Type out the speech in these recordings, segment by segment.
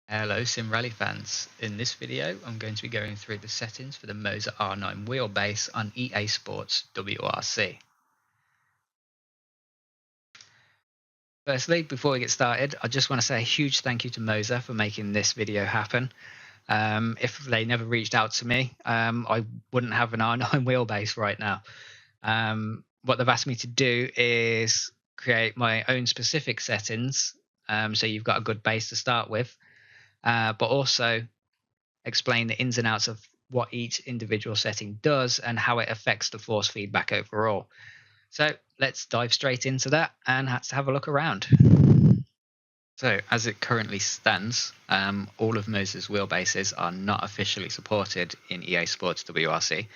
Hello Sim Rally fans, in this video I'm going to be going through the settings for the Moza R9 wheelbase on EA Sports WRC. Firstly, before we get started, I just want to say a huge thank you to Moza for making this video happen. If they never reached out to me, I wouldn't have an R9 wheelbase right now. What they've asked me to do is create my own specific settings, so you've got a good base to start with, but also explain the ins and outs of what each individual setting does and how it affects the force feedback overall. So let's dive straight into that and have a look around. So as it currently stands, all of Moza's wheelbases are not officially supported in EA Sports WRC.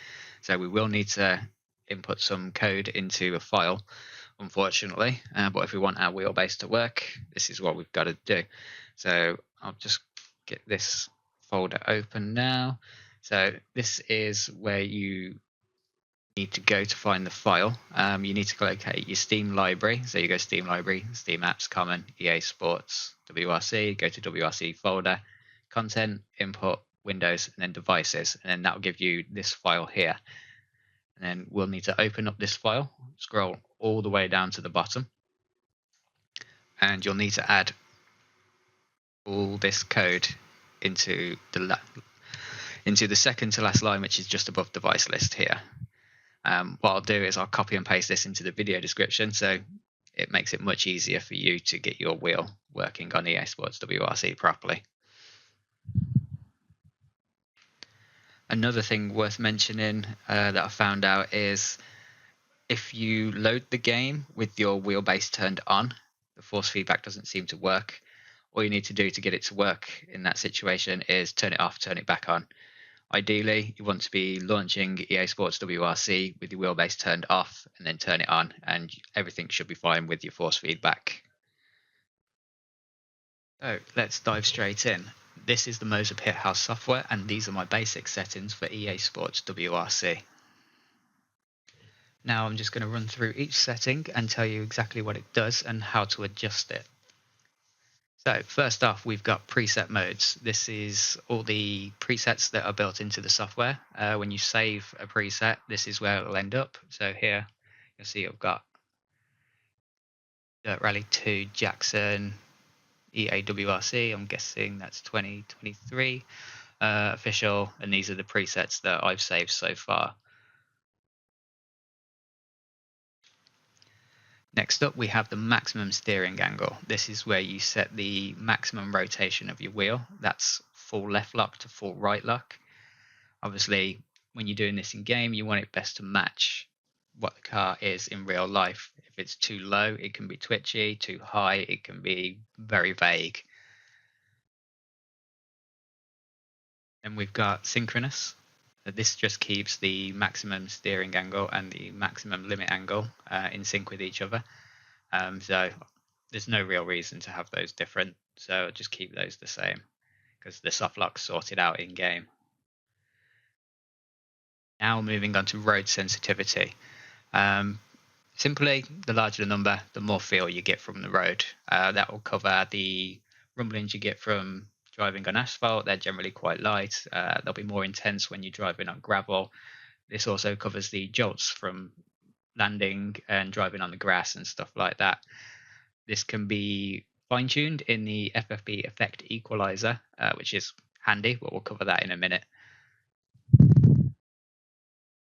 So we will need to input some code into a file, unfortunately. But if we want our wheelbase to work, this is what we've got to do. So I'll just get this folder open now. So this is where you need to go to find the file. You need to locate your Steam library. So you go Steam library, Steam apps, common, EA Sports, WRC, go to WRC folder, content, input, Windows, and then devices. And then that will give you this file here. And then we'll need to open up this file, scroll all the way down to the bottom. And you'll need to add all this code into the second to last line, which is just above device list here. What I'll do is I'll copy and paste this into the video description, so it makes it much easier for you to get your wheel working on EA Sports WRC properly. Another thing worth mentioning that I found out is if you load the game with your wheelbase turned on, the force feedback doesn't seem to work. All you need to do to get it to work in that situation is turn it off, turn it back on. Ideally, you want to be launching EA Sports WRC with your wheelbase turned off and then turn it on, and everything should be fine with your force feedback. So let's dive straight in. This is the Moza Pit House Software, and these are my basic settings for EA Sports WRC. Now I'm just going to run through each setting and tell you exactly what it does and how to adjust it. So first off, we've got preset modes. This is all the presets that are built into the software. When you save a preset, this is where it'll end up. So here you'll see I've got Dirt Rally 2 Jackson EAWRC. I'm guessing that's 2023 official, and these are the presets that I've saved so far. Next up, we have the maximum steering angle. This is where you set the maximum rotation of your wheel. That's full left lock to full right lock. Obviously, when you're doing this in game, you want it best to match what the car is in real life. If it's too low, it can be twitchy. Too high, it can be very vague. And we've got synchronous. This just keeps the maximum steering angle and the maximum limit angle in sync with each other. So there's no real reason to have those different. So I'll just keep those the same because the soft lock's sorted out in game. Now moving on to road sensitivity. Simply, the larger the number, the more feel you get from the road. That will cover the rumblings you get from driving on asphalt. They're generally quite light. They'll be more intense when you're driving on gravel. This also covers the jolts from landing and driving on the grass and stuff like that. This can be fine-tuned in the FFB Effect Equalizer, which is handy, but we'll cover that in a minute.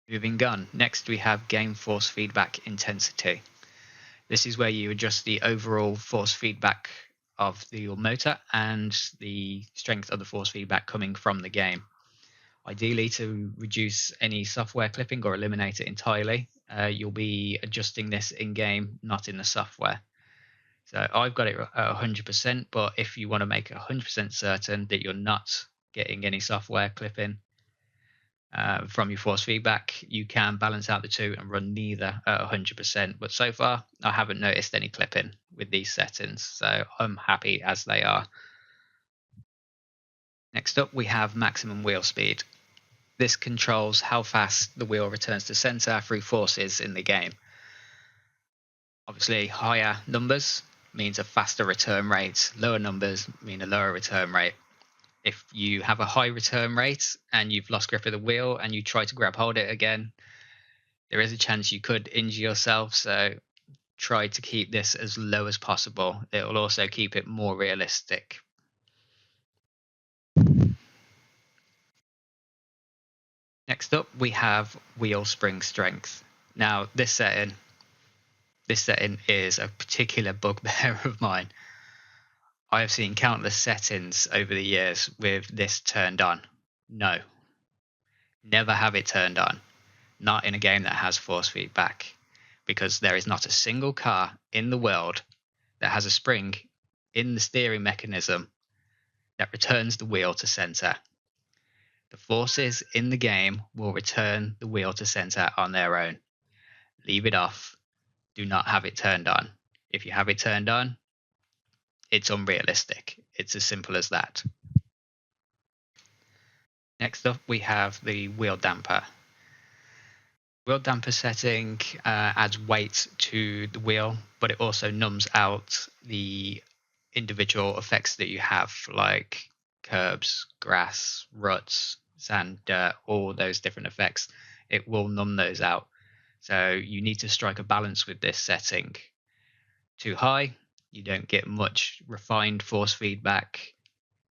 Moving on, next we have game force feedback intensity. This is where you adjust the overall force feedback of your motor and the strength of the force feedback coming from the game. Ideally, to reduce any software clipping or eliminate it entirely, you'll be adjusting this in game, not in the software. So I've got it at 100%, but if you want to make 100% certain that you're not getting any software clipping from your force feedback, you can balance out the two and run neither at 100%. But so far, I haven't noticed any clipping with these settings, so I'm happy as they are. Next up, we have maximum wheel speed. This controls how fast the wheel returns to center through forces in the game. Obviously, higher numbers means a faster return rate. Lower numbers mean a lower return rate. If you have a high return rate and you've lost grip of the wheel and you try to grab hold it again, there is a chance you could injure yourself. So try to keep this as low as possible. It will also keep it more realistic. Next up, we have wheel spring strength. Now, this setting is a particular bugbear of mine. I have seen countless settings over the years with this turned on. No, never have it turned on. Not in a game that has force feedback, because there is not a single car in the world that has a spring in the steering mechanism that returns the wheel to center. The forces in the game will return the wheel to center on their own. Leave it off. Do not have it turned on. If you have it turned on, it's unrealistic. It's as simple as that. Next up, we have the wheel damper. Wheel damper setting adds weight to the wheel, but it also numbs out the individual effects that you have, like curbs, grass, ruts, sand, dirt, all those different effects. It will numb those out. So you need to strike a balance with this setting. Too high, you don't get much refined force feedback.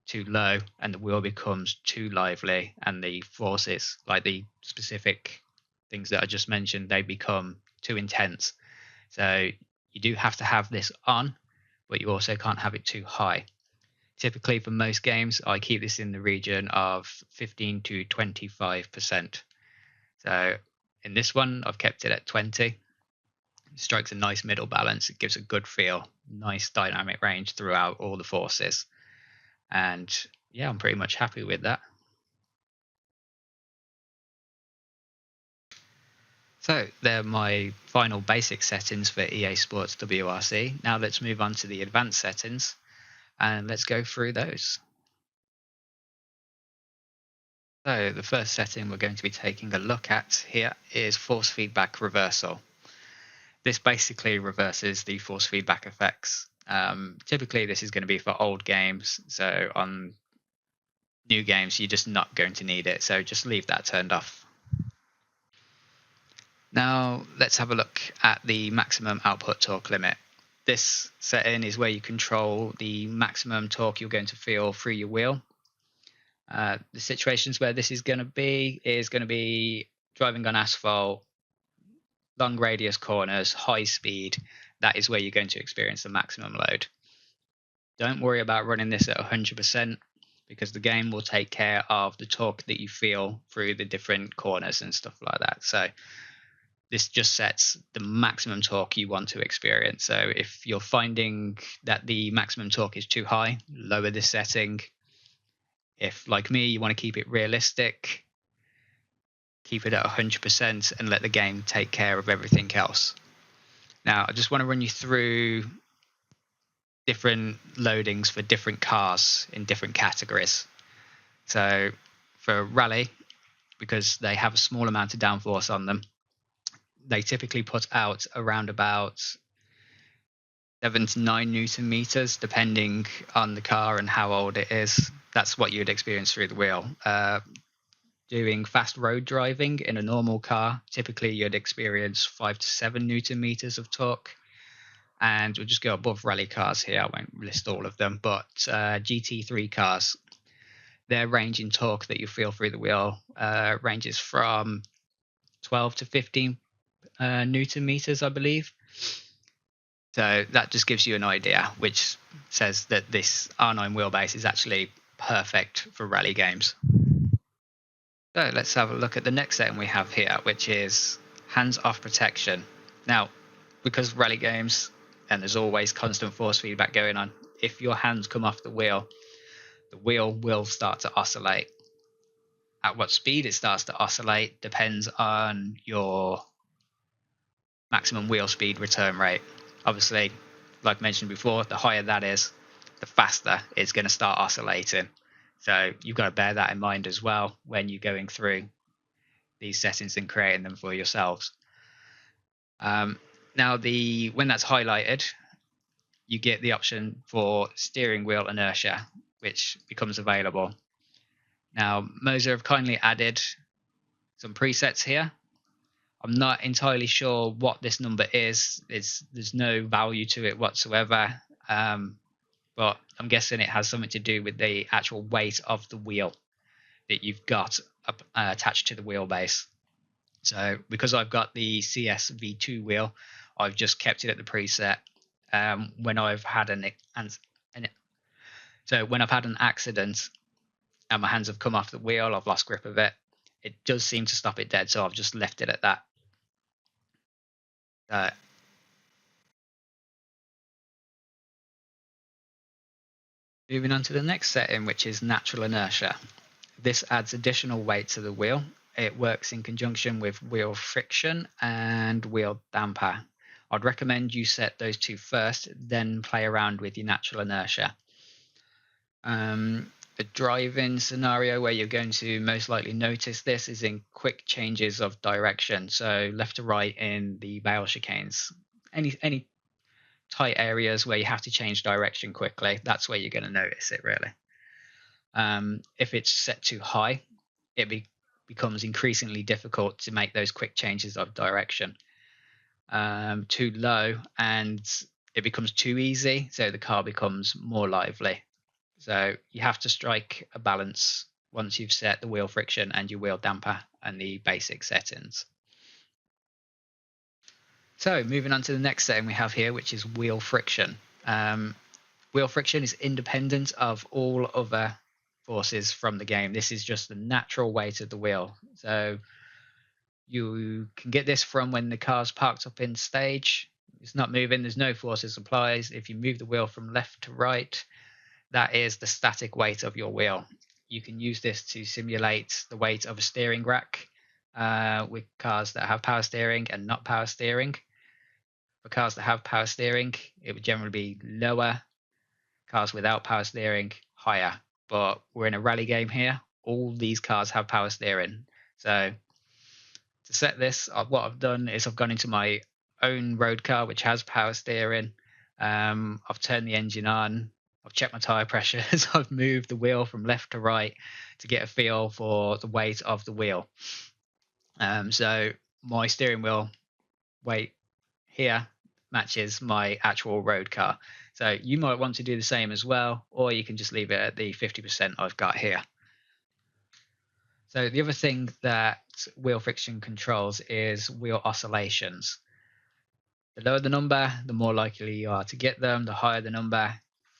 Too low, and the wheel becomes too lively, and the forces, like the specific things that I just mentioned, they become too intense. So you do have to have this on, but you also can't have it too high. Typically for most games, I keep this in the region of 15 to 25%. So in this one, I've kept it at 20. It strikes a nice middle balance. It gives a good feel, nice dynamic range throughout all the forces. And yeah, I'm pretty much happy with that. So they're my final basic settings for EA Sports WRC. Now let's move on to the advanced settings and let's go through those. So the first setting we're going to be taking a look at here is force feedback reversal. This basically reverses the force feedback effects. Typically this is going to be for old games, so on new games you're just not going to need it, so just leave that turned off. Now let's have a look at the maximum output torque limit. This setting is where you control the maximum torque you're going to feel through your wheel. The situations where this is going to be driving on asphalt, long radius corners, high speed. That is where you're going to experience the maximum load. Don't worry about running this at 100% because the game will take care of the torque that you feel through the different corners and stuff like that. So this just sets the maximum torque you want to experience. So if you're finding that the maximum torque is too high, lower this setting. If, like me, you want to keep it realistic, keep it at 100% and let the game take care of everything else. Now, I just want to run you through different loadings for different cars in different categories. So for rally, because they have a small amount of downforce on them, they typically put out around about 7 to 9 Newton meters, depending on the car and how old it is. That's what you'd experience through the wheel. Doing fast road driving in a normal car, typically you'd experience 5 to 7 Newton meters of torque. And we'll just go above rally cars here. I won't list all of them, but GT3 cars, their range in torque that you feel through the wheel ranges from 12 to 15 Newton meters, I believe. So that just gives you an idea, which says that this R9 wheelbase is actually perfect for rally games. So let's have a look at the next setting we have here, which is hands-off protection. Now, because rally games, and there's always constant force feedback going on, if your hands come off the wheel will start to oscillate. At what speed it starts to oscillate depends on your maximum wheel speed return rate. Obviously, like mentioned before, the higher that is, the faster it's going to start oscillating. So you've got to bear that in mind as well when you're going through these settings and creating them for yourselves. Now, when that's highlighted, you get the option for steering wheel inertia, which becomes available. Now, Moza have kindly added some presets here. I'm not entirely sure what this number is. There's no value to it whatsoever, but I'm guessing it has something to do with the actual weight of the wheel that you've got attached to the wheelbase. So because I've got the CSV2 wheel, I've just kept it at the preset. When I've had an accident and my hands have come off the wheel, I've lost grip of it. It does seem to stop it dead, so I've just left it at that. Moving on to the next setting, which is natural inertia. This adds additional weight to the wheel. It works in conjunction with wheel friction and wheel damper. I'd recommend you set those two first, then play around with your natural inertia. The driving scenario where you're going to most likely notice this is in quick changes of direction, so left to right in the vale chicanes. Any tight areas where you have to change direction quickly, that's where you're going to notice it really. If it's set too high, it becomes increasingly difficult to make those quick changes of direction. Too low and it becomes too easy, so the car becomes more lively. So you have to strike a balance once you've set the wheel friction and your wheel damper and the basic settings. So moving on to the next setting we have here, which is wheel friction. Wheel friction is independent of all other forces from the game. This is just the natural weight of the wheel. So you can get this from when the car's parked up in stage. It's not moving, there's no forces applied. If you move the wheel from left to right, that is the static weight of your wheel. You can use this to simulate the weight of a steering rack with cars that have power steering and not power steering. For cars that have power steering, it would generally be lower. Cars without power steering, higher. But we're in a rally game here. All these cars have power steering. So to set this, what I've done is I've gone into my own road car, which has power steering. I've turned the engine on. I've checked my tire pressures. I've moved the wheel from left to right to get a feel for the weight of the wheel. So my steering wheel weight here matches my actual road car. So you might want to do the same as well, or you can just leave it at the 50% I've got here. So the other thing that wheel friction controls is wheel oscillations. The lower the number, the more likely you are to get them. The higher the number,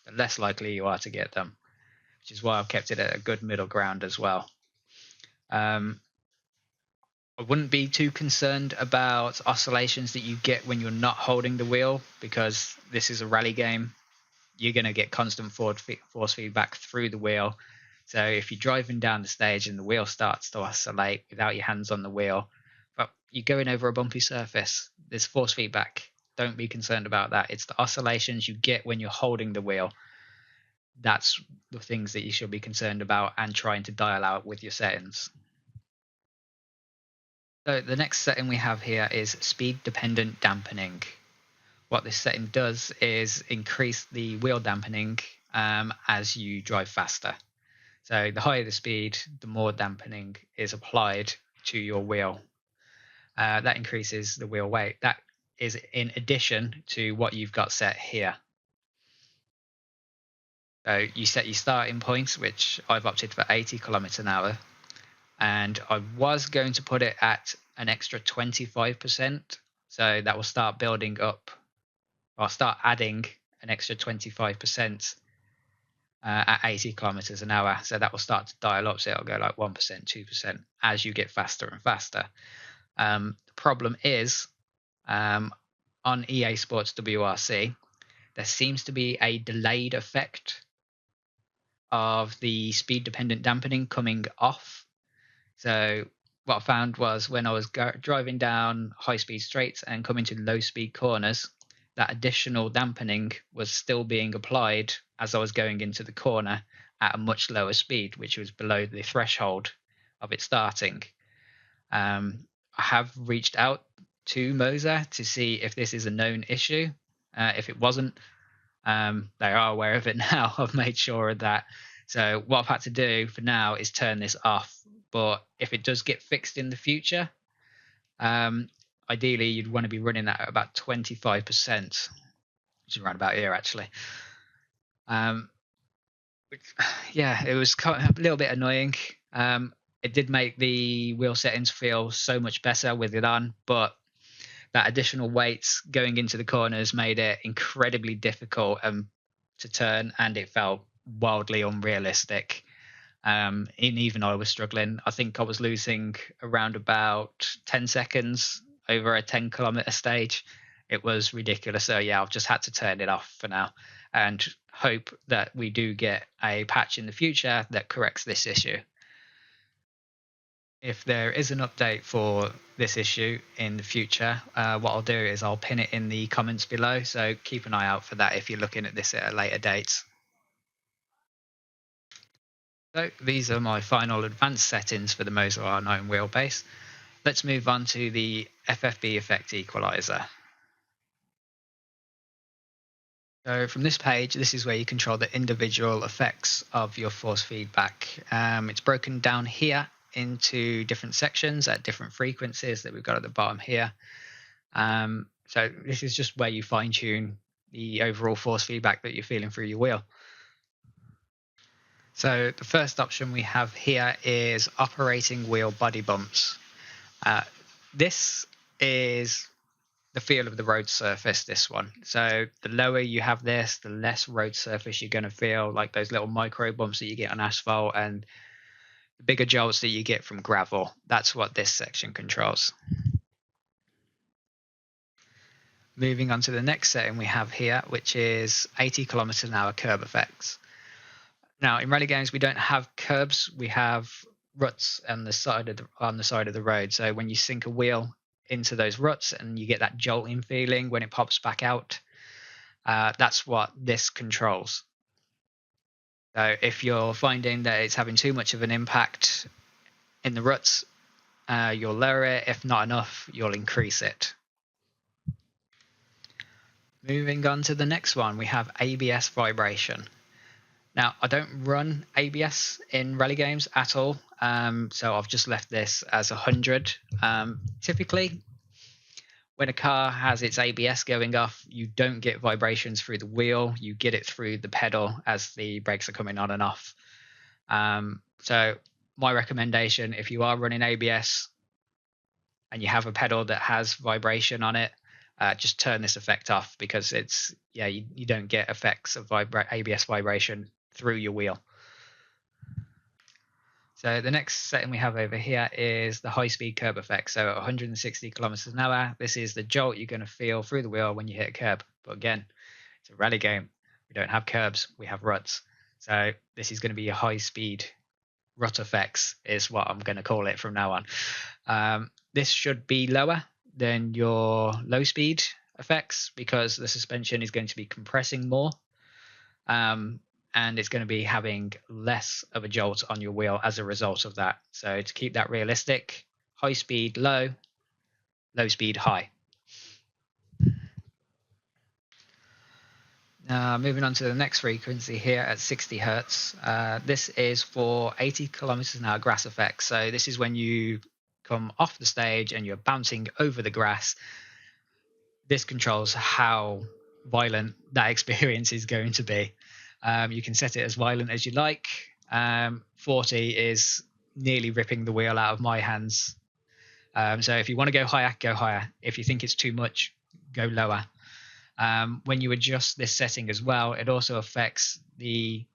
the less likely you are to get them, which is why I've kept it at a good middle ground as well. I wouldn't be too concerned about oscillations that you get when you're not holding the wheel, because this is a rally game. You're going to get constant force feedback through the wheel. So if you're driving down the stage and the wheel starts to oscillate without your hands on the wheel, but you're going over a bumpy surface, there's force feedback. Don't be concerned about that. It's the oscillations you get when you're holding the wheel. That's the things that you should be concerned about and trying to dial out with your settings. So the next setting we have here is speed dependent dampening. What this setting does is increase the wheel dampening as you drive faster. So the higher the speed, the more dampening is applied to your wheel. That increases the wheel weight. That is in addition to what you've got set here. So you set your starting points, which I've opted for 80 kilometers an hour. And I was going to put it at an extra 25%. So that will start building up. I'll start adding an extra 25% at 80 kilometers an hour. So that will start to dial up. So it'll go like 1%, 2% as you get faster and faster. The problem is on EA Sports WRC, there seems to be a delayed effect of the speed dependent dampening coming off. So what I found was when I was driving down high speed straights and coming to low speed corners, that additional dampening was still being applied as I was going into the corner at a much lower speed, which was below the threshold of it starting. I have reached out to Moza to see if this is a known issue. If it wasn't, they are aware of it now. I've made sure that So what I've had to do for now is turn this off. But if it does get fixed in the future, ideally you'd want to be running that at about 25%, which is around about here actually. Yeah, it was a little bit annoying. It did make the wheel settings feel so much better with it on, but that additional weights going into the corners made it incredibly difficult to turn, and it felt wildly unrealistic. And even I was struggling. I think I was losing around about 10 seconds over a 10-kilometer stage. It was ridiculous. So yeah, I've just had to turn it off for now and hope that we do get a patch in the future that corrects this issue. If there is an update for this issue in the future, what I'll do is I'll pin it in the comments below, so keep an eye out for that if you're looking at this at a later date. So these are my final advanced settings for the Moza R9 wheelbase. Let's move on to the FFB Effect Equalizer. So from this page, this is where you control the individual effects of your force feedback. It's broken down here into different sections at different frequencies that we've got at the bottom here. So this is just where you fine tune the overall force feedback that you're feeling through your wheel. So the first option we have here is operating wheel body bumps. This is the feel of the road surface, this one. So the lower you have this, the less road surface you're going to feel, like those little micro bumps that you get on asphalt and the bigger jolts that you get from gravel. That's what this section controls. Moving on to the next setting we have here, which is 80 kilometers an hour curb effects. Now in rally games we don't have curbs, we have ruts on the side of the road. So when you sink a wheel into those ruts and you get that jolting feeling when it pops back out, that's what this controls. So if you're finding that it's having too much of an impact in the ruts, you'll lower it. If not enough, you'll increase it. Moving on to the next one, we have ABS vibration. Now, I don't run ABS in rally games at all, so I've just left this as 100. Typically, when a car has its ABS going off, you don't get vibrations through the wheel, you get it through the pedal as the brakes are coming on and off. So my recommendation, if you are running ABS and you have a pedal that has vibration on it, just turn this effect off, because it's, yeah, you don't get effects of ABS vibration through your wheel. So the next setting we have over here is the high-speed curb effect. So at 160 kilometers an hour, this is the jolt you're going to feel through the wheel when you hit a curb. But again, it's a rally game. We don't have curbs, we have ruts. So this is going to be a high-speed rut effects is what I'm going to call it from now on. This should be lower than your low-speed effects, because the suspension is going to be compressing more. And it's going to be having less of a jolt on your wheel as a result of that. So to keep that realistic, high speed, low, low speed, high. Moving on to the next frequency here at 60 hertz. This is for 80 kilometers an hour grass effect. So this is when you come off the stage and you're bouncing over the grass. This controls how violent that experience is going to be. You can set it as violent as you like. 40 is nearly ripping the wheel out of my hands. So if you want to go higher, go higher. If you think it's too much, go lower. When you adjust this setting as well, it also affects the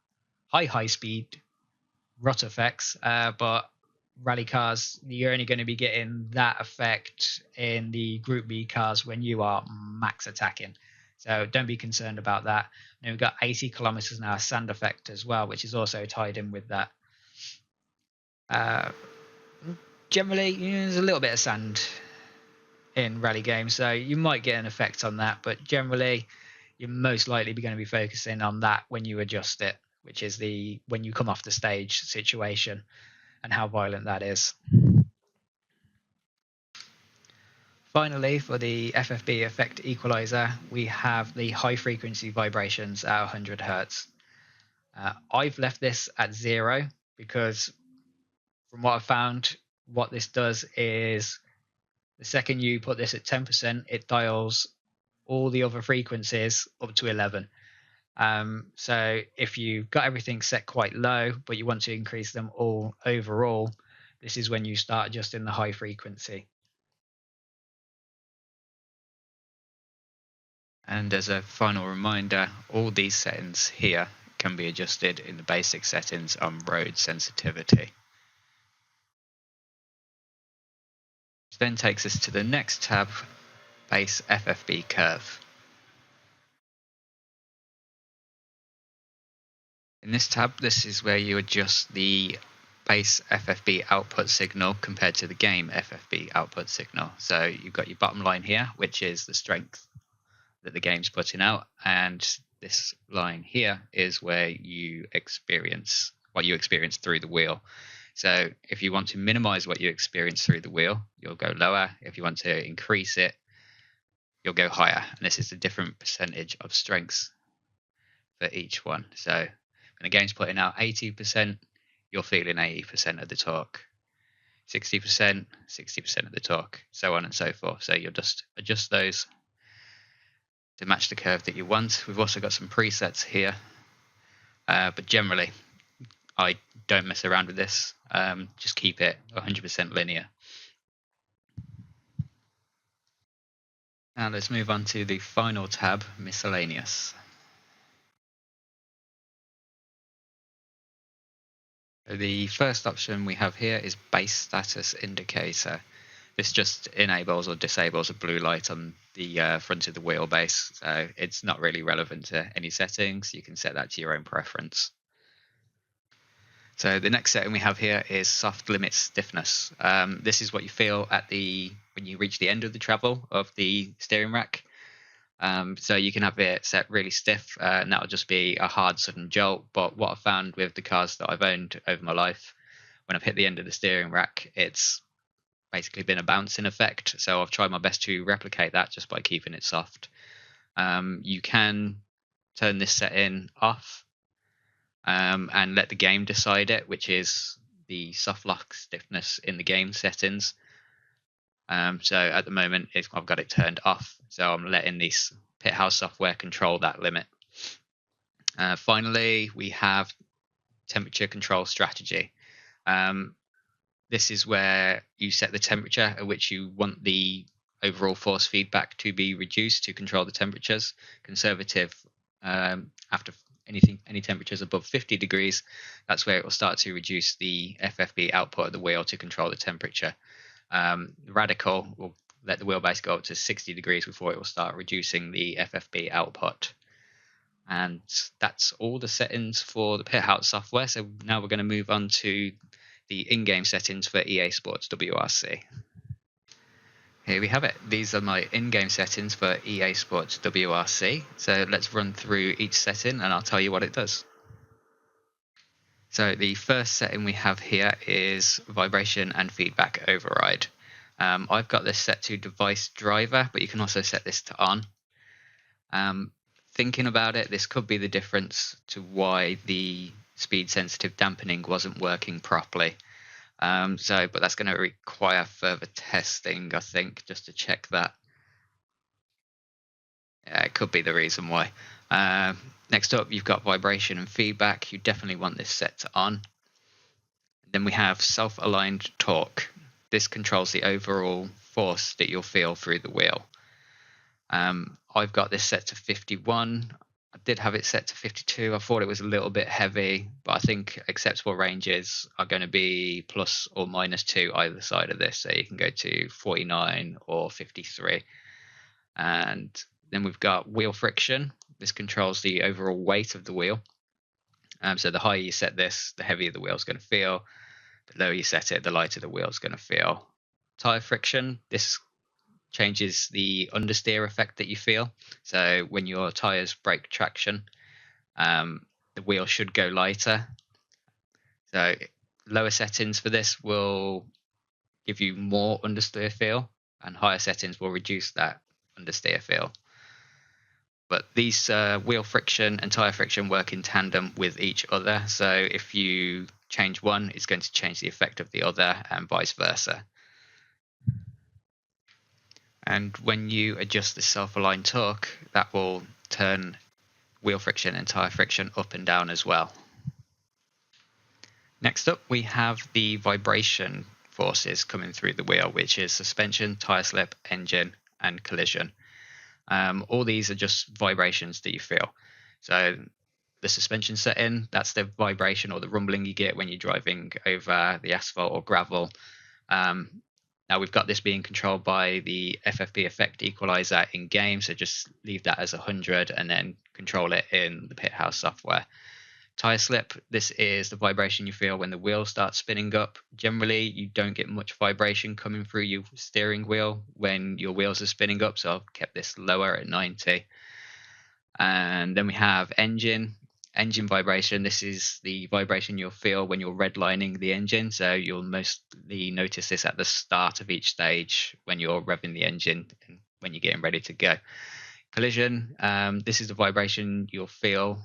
high speed rut effects, but rally cars, you're only going to be getting that effect in the Group B cars when you are max attacking. So don't be concerned about that. And we've got 80 kilometers an hour sand effect as well, which is also tied in with that. Generally, there's a little bit of sand in rally games, so you might get an effect on that, but generally you're most likely going to be focusing on that when you adjust it, which is the when you come off the stage situation and how violent that is. Finally, for the FFB Effect Equalizer, we have the high frequency vibrations at 100 hertz. I've left this at 0 because from what I found, what this does is the second you put this at 10%, it dials all the other frequencies up to 11. So if you've got everything set quite low, but you want to increase them all overall, this is when you start adjusting the high frequency. And as a final reminder, all these settings here can be adjusted in the basic settings on road sensitivity. Which then takes us to the next tab, base FFB Curve. In this tab, this is where you adjust the base FFB output signal compared to the game FFB output signal. So you've got your bottom line here, which is the strength that the game's putting out, and this line here is where you experience what you experience through the wheel. So if you want to minimize what you experience through the wheel, you'll go lower. If you want to increase it, you'll go higher. And this is a different percentage of strengths for each one. So when the game's putting out 80%, you're feeling 80% of the torque. 60%, 60% of the torque, so on and so forth. So you'll just adjust those to match the curve that you want. We've also got some presets here, but generally I don't mess around with this. Just keep it 100% linear. Now let's move on to the final tab, Miscellaneous. The first option we have here is Base Status Indicator. This just enables or disables a blue light on the front of the wheelbase, so it's not really relevant to any settings. You can set that to your own preference. So the next setting we have here is Soft Limit Stiffness. This is what you feel at when you reach the end of the travel of the steering rack. So you can have it set really stiff, and that'll just be a hard sudden jolt. But what I've found with the cars that I've owned over my life, when I've hit the end of the steering rack, it's basically been a bouncing effect. So I've tried my best to replicate that just by keeping it soft. You can turn this setting off and let the game decide it, which is the soft lock stiffness in the game settings. So at the moment, I've got it turned off, so I'm letting this Pit House software control that limit. Finally, we have temperature control strategy. This is where you set the temperature at which you want the overall force feedback to be reduced to control the temperatures. Conservative, after any temperatures above 50 degrees, that's where it will start to reduce the FFB output of the wheel to control the temperature. Radical will let the wheelbase go up to 60 degrees before it will start reducing the FFB output. And that's all the settings for the Pit House software. So now we're going to move on to the in-game settings for EA Sports WRC. Here we have it. These are my in-game settings for EA Sports WRC. So let's run through each setting and I'll tell you what it does. So the first setting we have here is vibration and feedback override. I've got this set to device driver, but you can also set this to on. Thinking about it, this could be the difference to why the speed sensitive dampening wasn't working properly. But that's going to require further testing, I think, just to check that. Yeah, it could be the reason why. Next up, you've got vibration and feedback. You definitely want this set to on. Then we have self-aligned torque. This controls the overall force that you'll feel through the wheel. I've got this set to 51. I did have it set to 52. I thought it was a little bit heavy, but I think acceptable ranges are going to be plus or minus 2 either side of this. So you can go to 49 or 53. And then we've got wheel friction. This controls the overall weight of the wheel. So the higher you set this, the heavier the wheel's going to feel. The lower you set it, the lighter the wheel's going to feel. Tire friction. This changes the understeer effect that you feel. So when your tires break traction, the wheel should go lighter. So lower settings for this will give you more understeer feel, and higher settings will reduce that understeer feel. But these wheel friction and tire friction work in tandem with each other. So if you change one, it's going to change the effect of the other, and vice versa. And when you adjust the self-aligned torque, that will turn wheel friction and tire friction up and down as well. Next up, we have the vibration forces coming through the wheel, which is suspension, tire slip, engine, and collision. All these are just vibrations that you feel. So the suspension setting, that's the vibration or the rumbling you get when you're driving over the asphalt or gravel. Now we've got this being controlled by the FFB Effect Equalizer in game, so just leave that as 100 and then control it in the Pit House software. Tire slip, this is the vibration you feel when the wheel starts spinning up. Generally, you don't get much vibration coming through your steering wheel when your wheels are spinning up, so I've kept this lower at 90. And then we have engine vibration. This is the vibration you'll feel when you're redlining the engine, so you'll mostly notice this at the start of each stage when you're revving the engine and when you're getting ready to go. Collision, this is the vibration you'll feel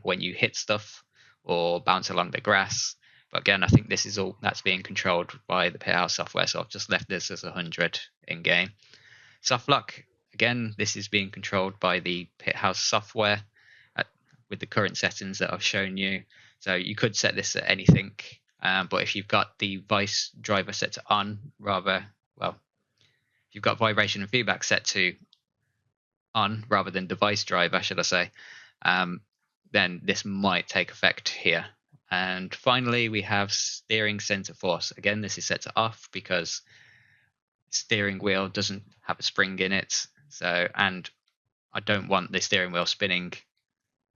when you hit stuff or bounce along the grass. But again, I think this is all that's being controlled by the Pit House software, so I've just left this as 100 in game. Soft lock, again, this is being controlled by the Pit House software with the current settings that I've shown you. So you could set this at anything, but if you've got the vice driver set to on, if you've got vibration and feedback set to on rather than device driver, should I say, then this might take effect here. And finally, we have steering center force. Again, this is set to off because steering wheel doesn't have a spring in it. So, and I don't want the steering wheel spinning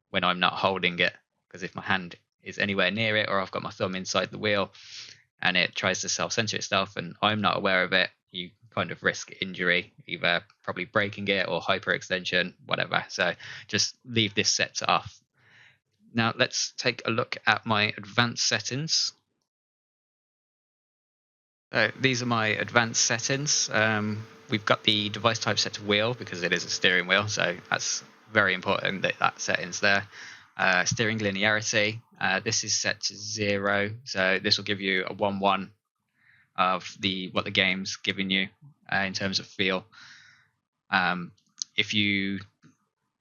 when I'm not holding it, because if my hand is anywhere near it or I've got my thumb inside the wheel and it tries to self-center itself and I'm not aware of it, you kind of risk injury, either probably breaking it or hyperextension, whatever. So just leave this set to off. Now let's take a look at my advanced settings. So these are my advanced settings. We've got the device type set to wheel because it is a steering wheel, so that's very important that that setting's there. Steering linearity, this is set to 0, so this will give you a 1-1 of what the game's giving you in terms of feel. If you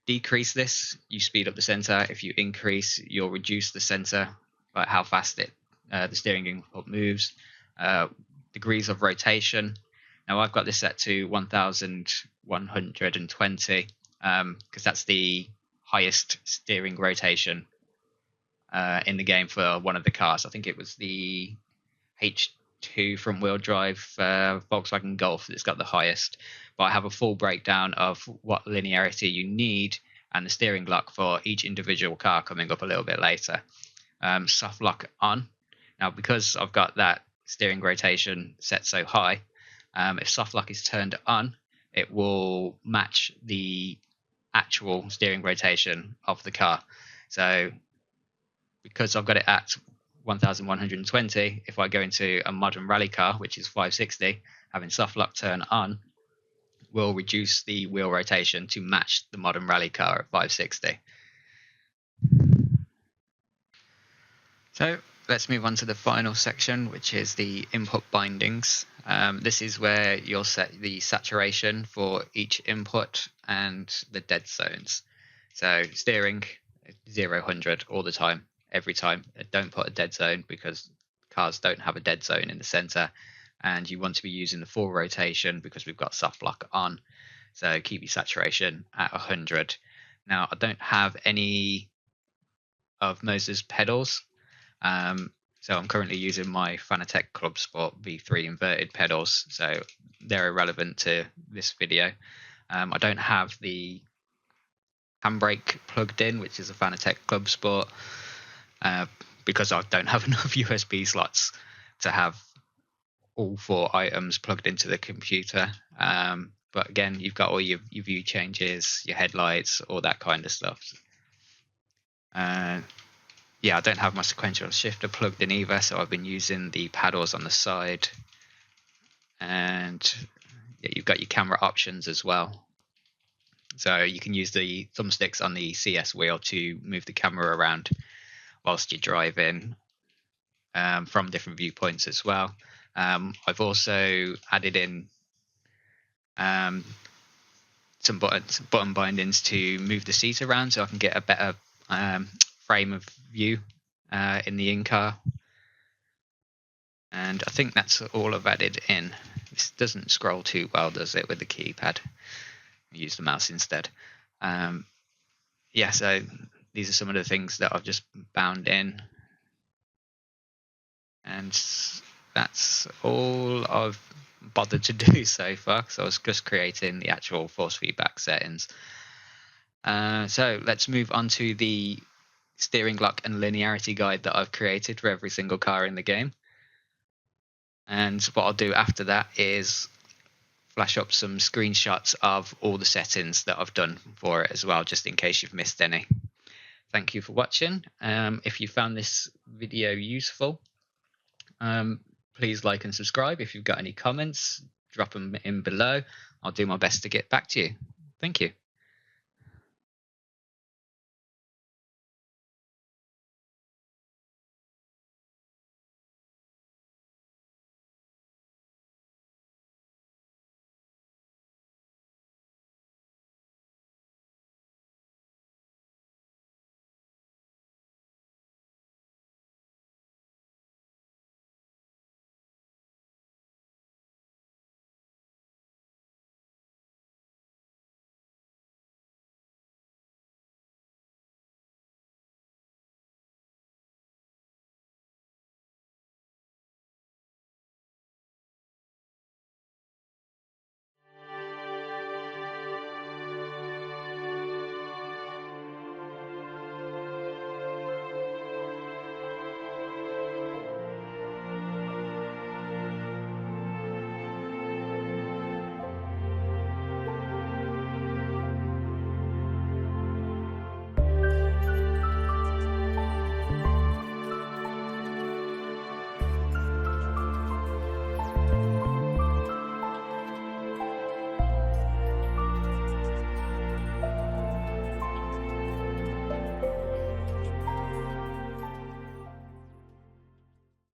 decrease this, you speed up the center. If you increase, you'll reduce the center, but how fast the steering input moves. Degrees of rotation. Now I've got this set to 1120 because that's the highest steering rotation in the game for one of the cars. I think it was the H2 front wheel drive Volkswagen Golf that's got the highest, but I have a full breakdown of what linearity you need and the steering lock for each individual car coming up a little bit later. Soft lock on. Now because I've got that steering rotation set so high, if soft lock is turned on, it will match the actual steering rotation of the car. So because I've got it at 1120, if I go into a modern rally car, which is 560, having soft lock turn on will reduce the wheel rotation to match the modern rally car at 560. So let's move on to the final section, which is the input bindings. This is where you'll set the saturation for each input and the dead zones. So steering 0, 100 all the time, every time. Don't put a dead zone because cars don't have a dead zone in the center, and you want to be using the full rotation because we've got soft lock on. So keep your saturation at 100. Now I don't have any of Moza's pedals. So I'm currently using my Fanatec Club Sport V3 inverted pedals, so they're irrelevant to this video. I don't have the handbrake plugged in, which is a Fanatec Club Sport, because I don't have enough USB slots to have all 4 items plugged into the computer. But again, you've got all your view changes, your headlights, all that kind of stuff. Yeah, I don't have my sequential shifter plugged in either, so I've been using the paddles on the side. And yeah, you've got your camera options as well. So you can use the thumbsticks on the CS wheel to move the camera around whilst you're driving, from different viewpoints as well. I've also added in some button bindings to move the seat around so I can get a better frame of view in the in-car. And I think that's all I've added in. This doesn't scroll too well, does it, with the keypad? I use the mouse instead. Yeah, so these are some of the things that I've just bound in. And that's all I've bothered to do so far, because I was just creating the actual force feedback settings. So let's move on to the steering lock and linearity guide that I've created for every single car in the game. And what I'll do after that is flash up some screenshots of all the settings that I've done for it as well, just in case you've missed any. Thank you for watching. If you found this video useful, please like and subscribe. If you've got any comments, drop them in below. I'll do my best to get back to you. Thank you.